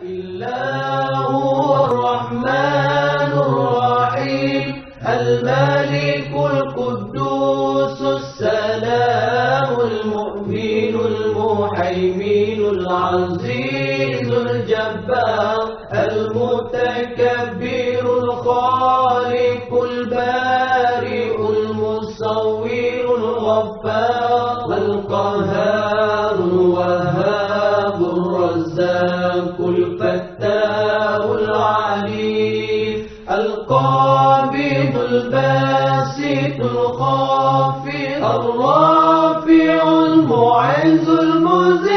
إلا هو الرحمن الرحيم الملك القدوس السلام المؤمن المهيمن العزيز الجبار المتكبر الخالق البارئ المصور الغفار القهار الوهاب الرزاق الفتاح العليم القابض الباسط الخافض الرافع المعز المذل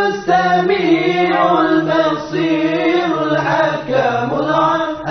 السميع البصير الحكم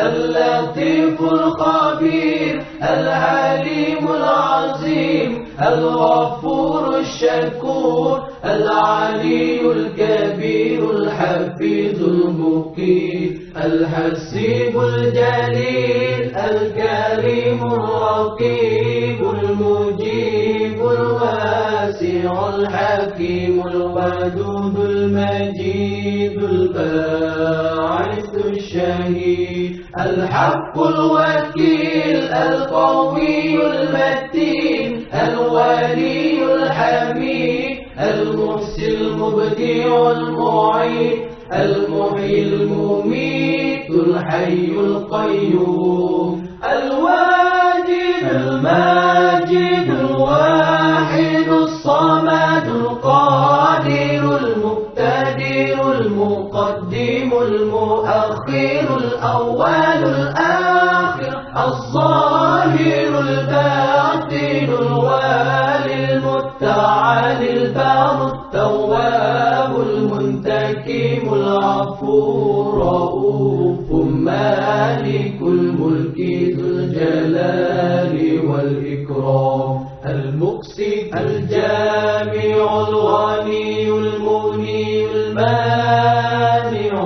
اللطيف الخبير العليم العظيم الغفور الشكور العلي الكبير الحفيظ المقيت الحسيب الجليل الكريم الرقيب المجيب الواسع الحكيم الودود المجيد الباعث الشهيد الحق الوكيل القوي المتين الولي الحميد المحسن المبدع المعيد المحيي المميت الحي القيوم الواجد الماجد الواحد الصمد القادر المقتدر المقدم المؤخر الأول الآخر الظاهر الباطن الوالي المتعالي البار التواب المنتقم العفو رؤوف مالك الملك ذو الجلال والإكرام المقسط الجامع الغني المغني المانع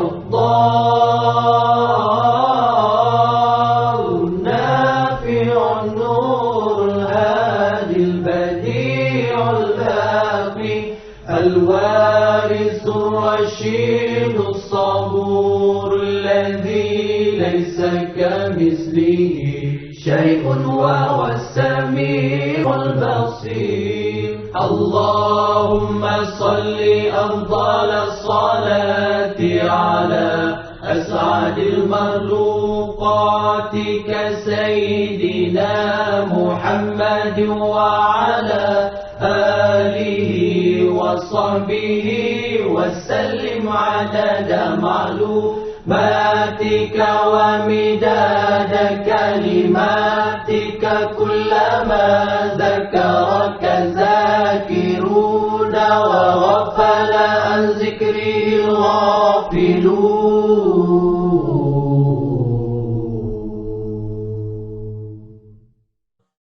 الضار النافع النور الهادي البديع الباقي الوارث الرشيد الصبور الذي ليس كمثله شيء وهو السميع البصير اللهم صل أفضل الصلاة على أسعد المخلوقات كسيدنا محمد وعلى آله وصحبه وسلم عدد معلوماتك ومداد كلماتك كلما ذكرك ذاكرون